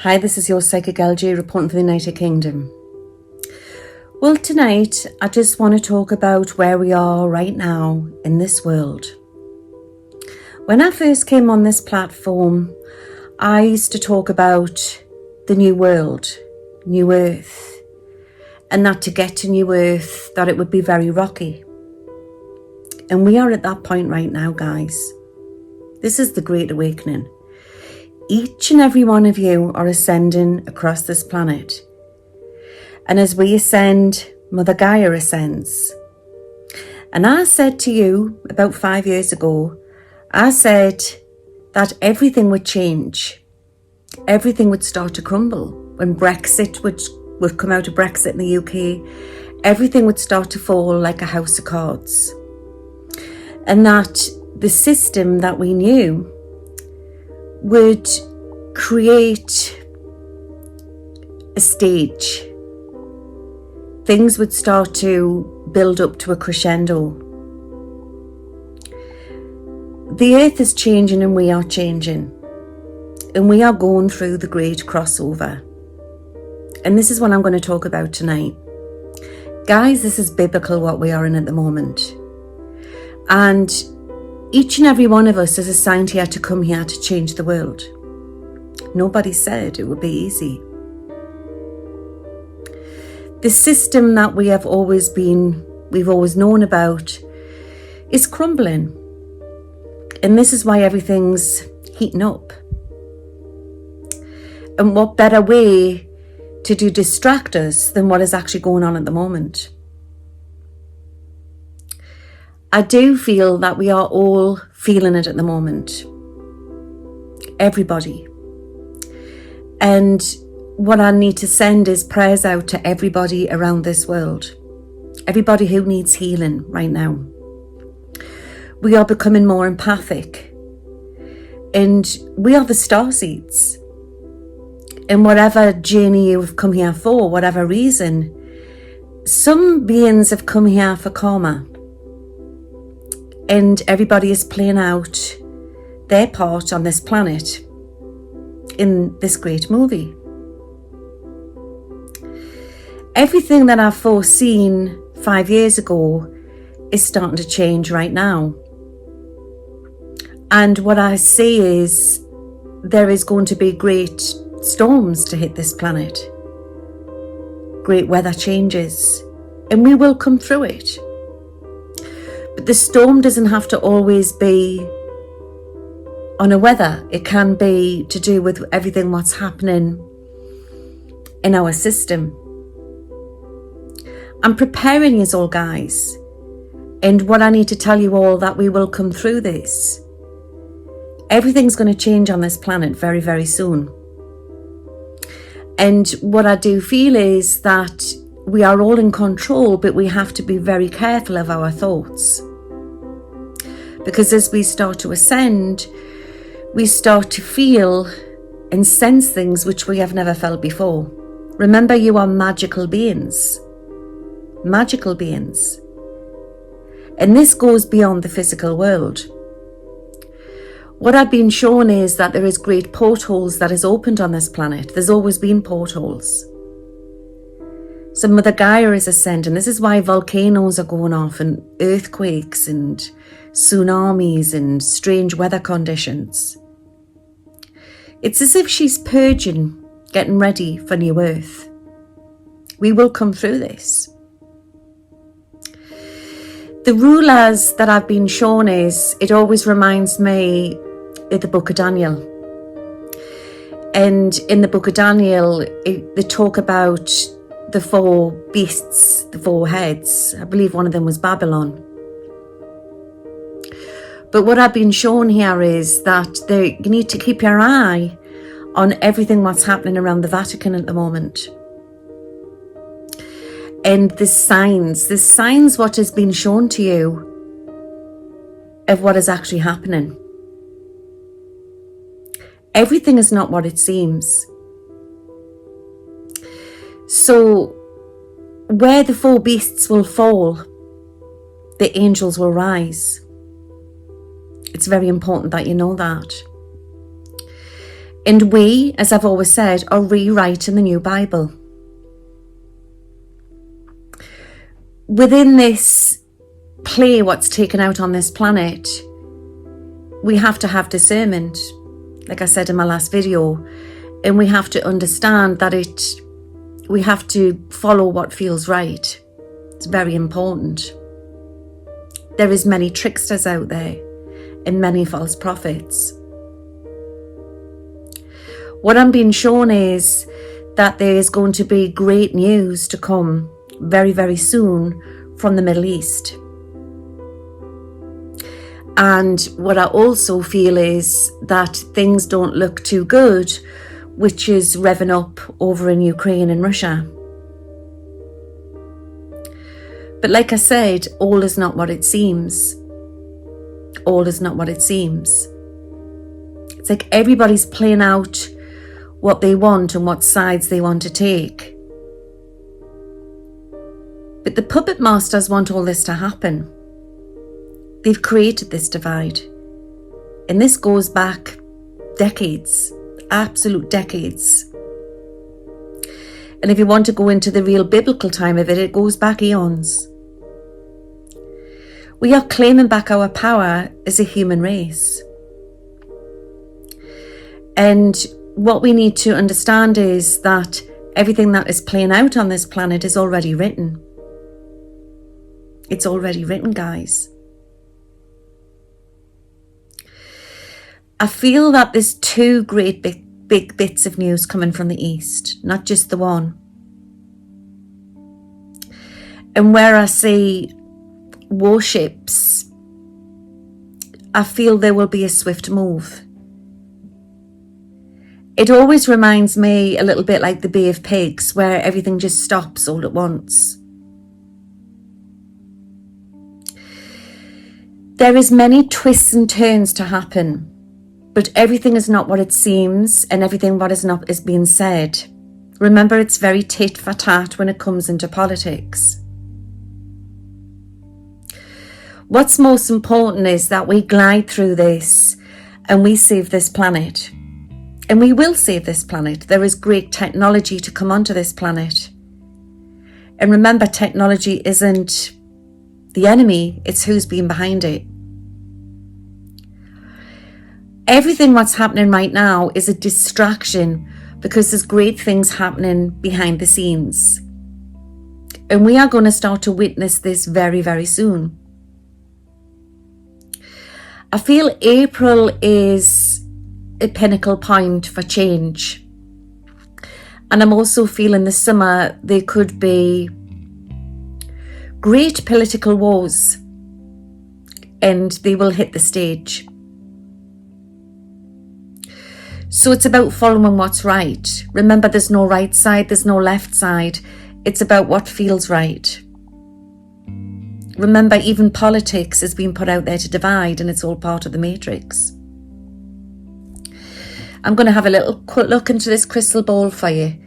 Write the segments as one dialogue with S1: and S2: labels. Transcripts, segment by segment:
S1: Hi, this is your Psychic LJ reporting for the United Kingdom. Well, tonight I just want to talk about where we are right now in this world. When I first came on this platform, I used to talk about the new world, new earth, and that to get to new earth, that it would be very rocky. And we are at that point right now, guys. This is the Great Awakening. Each and every one of you are ascending across this planet. And as we ascend, Mother Gaia ascends. And I said to you about 5 years ago, I said that everything would change. Everything would start to crumble. When Brexit would come out of Brexit in the UK, everything would start to fall like a house of cards. And that the system that we knew would create a stage. Things would start to build up to a crescendo. The earth is changing and we are changing. And we are going through the great crossover. And this is what I'm going to talk about tonight. Guys, this is biblical what we are in at the moment. And each and every one of us is assigned here to come here to change the world. Nobody said it would be easy. The system that we've always known about is crumbling. And this is why everything's heating up. And what better way to distract us than what is actually going on at the moment? I do feel that we are all feeling it at the moment. Everybody. And what I need to send is prayers out to everybody around this world. Everybody who needs healing right now. We are becoming more empathic. And we are the starseeds. In whatever journey you've come here for, whatever reason, some beings have come here for karma. And everybody is playing out their part on this planet in this great movie. Everything that I've foreseen 5 years ago is starting to change right now. And what I see is there is going to be great storms to hit this planet. Great weather changes. And we will come through it. But the storm doesn't have to always be on a weather. It can be to do with everything what's happening in our system. I'm preparing you all, guys. And what I need to tell you all, that we will come through this. Everything's going to change on this planet very, very soon. And what I do feel is that we are all in control, but we have to be very careful of our thoughts. Because as we start to ascend, we start to feel and sense things which we have never felt before. Remember, you are magical beings. Magical beings. And this goes beyond the physical world. What I've been shown is that there is great portholes that is opened on this planet. There's always been portholes. So Mother Gaia is ascending. This is why volcanoes are going off and earthquakes and tsunamis and strange weather conditions. It's as if she's purging, getting ready for new earth. We will come through this. The rulers that I've been shown is, it always reminds me of the book of Daniel. And in the book of Daniel, they talk about the 4 beasts, the 4 heads. I believe one of them was Babylon. But what I've been shown here is that you need to keep your eye on everything what's happening around the Vatican at the moment. And the signs what has been shown to you of what is actually happening. Everything is not what it seems. So where the 4 beasts will fall, the angels will rise. It's very important that you know that. And we, as I've always said, are rewriting the new Bible. Within this play, what's taken out on this planet, we have to have discernment, like I said in my last video, and we have to understand that we have to follow what feels right. It's very important. There is many tricksters out there and many false prophets. What I'm being shown is that there is going to be great news to come very, very soon from the Middle East. And what I also feel is that things don't look too good, which is revving up over in Ukraine and Russia. But like I said, all is not what it seems. All is not what it seems. It's like everybody's playing out what they want and what sides they want to take. But the puppet masters want all this to happen. They've created this divide. And this goes back decades, absolute decades. And if you want to go into the real biblical time of it, it goes back eons. We are claiming back our power as a human race. And what we need to understand is that everything that is playing out on this planet is already written. It's already written, guys. I feel that there's two great big bits of news coming from the East, not just the one. And where I see warships, I feel there will be a swift move. It always reminds me a little bit like the Bay of Pigs, where everything just stops all at once. There is many twists and turns to happen, but everything is not what it seems, and everything what is not is being said. Remember, it's very tit for tat when it comes into politics. What's most important is that we glide through this and we save this planet. And we will save this planet. There is great technology to come onto this planet. And remember, technology isn't the enemy, it's who's been behind it. Everything what's happening right now is a distraction because there's great things happening behind the scenes. And we are going to start to witness this very, very soon. I feel April is a pinnacle point for change. And I'm also feeling the summer there could be great political wars and they will hit the stage. So it's about following what's right. Remember, there's no right side, there's no left side. It's about what feels right. Remember, even politics is being put out there to divide, and it's all part of the matrix. I'm going to have a little quick look into this crystal ball for you,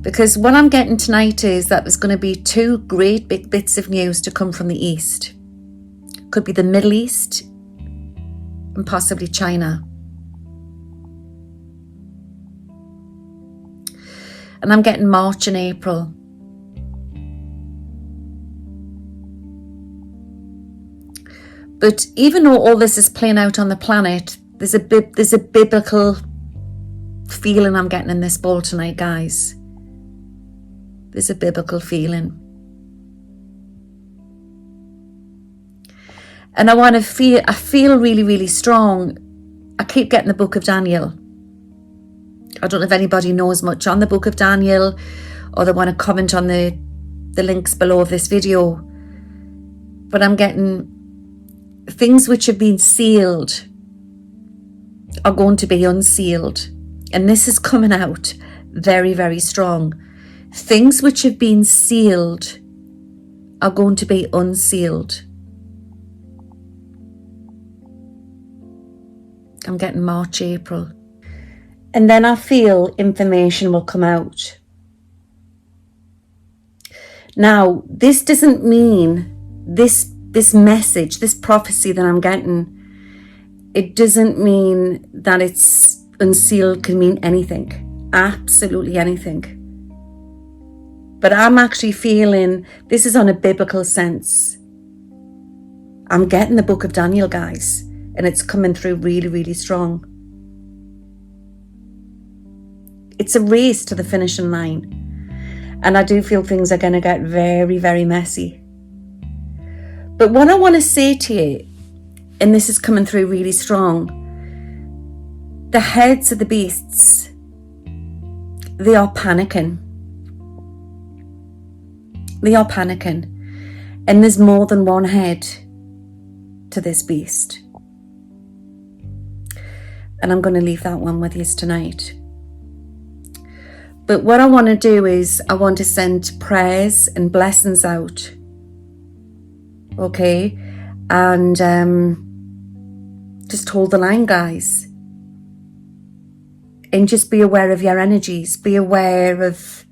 S1: because what I'm getting tonight is that there's going to be two great big bits of news to come from the East. Could be the Middle East and possibly China. And I'm getting March and April. But even though all this is playing out on the planet, there's a biblical feeling I'm getting in this ball tonight, guys. There's a biblical feeling. And I feel really, really strong. I keep getting the book of Daniel. I don't know if anybody knows much on the book of Daniel or they want to comment on the links below of this video. But I'm getting things which have been sealed are going to be unsealed. And this is coming out very, very strong. Things which have been sealed are going to be unsealed. I'm getting March, April. And then I feel information will come out. Now, this doesn't mean this message, this prophecy that I'm getting, it doesn't mean that it's unsealed can mean anything, absolutely anything. But I'm actually feeling this is on a biblical sense. I'm getting the book of Daniel, guys, and it's coming through really, really strong. It's a race to the finishing line. And I do feel things are going to get very, very messy. But what I want to say to you, and this is coming through really strong, the heads of the beasts, they are panicking. They are panicking. And there's more than one head to this beast. And I'm going to leave that one with you tonight. But what I want to do is I want to send prayers and blessings out. Okay? And just hold the line, guys. And just be aware of your energies. Be aware of...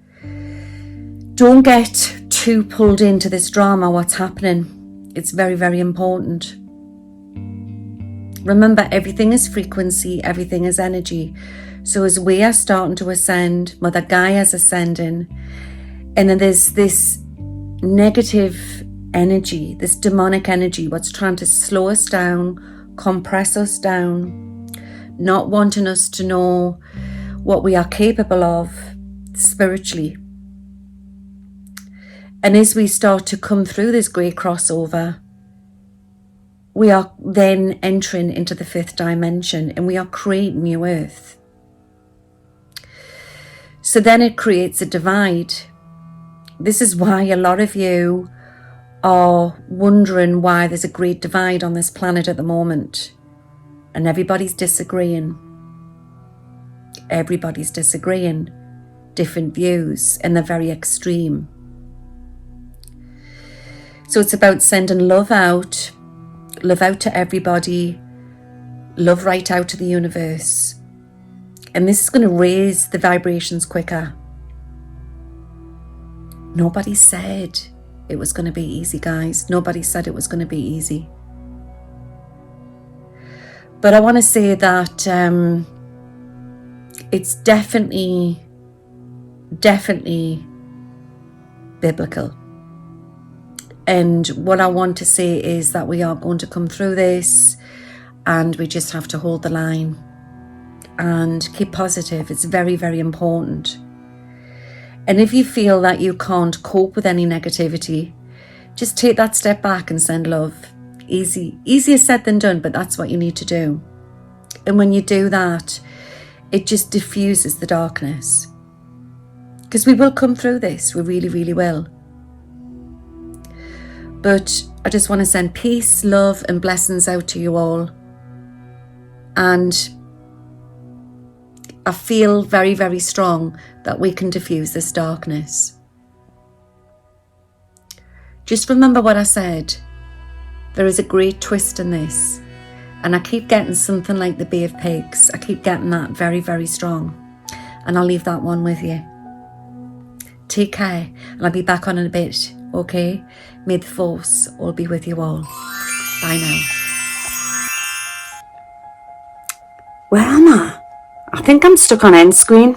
S1: Don't get too pulled into this drama, what's happening. It's very, very important. Remember, everything is frequency. Everything is energy. So as we are starting to ascend, Mother Gaia's ascending, and then there's this negative energy, this demonic energy, what's trying to slow us down, compress us down, not wanting us to know what we are capable of spiritually. And as we start to come through this great crossover, we are then entering into the 5th dimension, and we are creating new earth. So then it creates a divide. This is why a lot of you are wondering why there's a great divide on this planet at the moment. And everybody's disagreeing. Everybody's disagreeing. Different views, and they're very extreme. So it's about sending love out to everybody, love right out to the universe. And this is going to raise the vibrations quicker. Nobody said it was going to be easy, guys. Nobody said it was going to be easy. But I want to say that it's definitely biblical. And what I want to say is that we are going to come through this, and we just have to hold the line and keep positive. It's very, very important. And if you feel that you can't cope with any negativity, just take that step back and send love. Easier said than done, but that's what you need to do. And when you do that, it just diffuses the darkness. Because we will come through this. We really, really will. But I just want to send peace, love, and blessings out to you all. And I feel very, very strong that we can diffuse this darkness. Just remember what I said. There is a great twist in this. And I keep getting something like the Bay of Pigs. I keep getting that very, very strong. And I'll leave that one with you. Take care. And I'll be back on in a bit. Okay? May the force all be with you all. Bye now. Where am I? I think I'm stuck on end screen.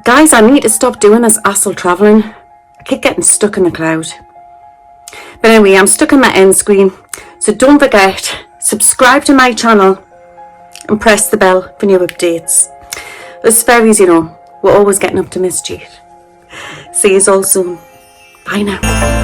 S1: Guys, I need to stop doing this astral travelling. I keep getting stuck in the cloud. But anyway, I'm stuck on my end screen. So don't forget, subscribe to my channel and press the bell for new updates. Us fairies, you know, we're always getting up to mischief. See you all soon. Bye now.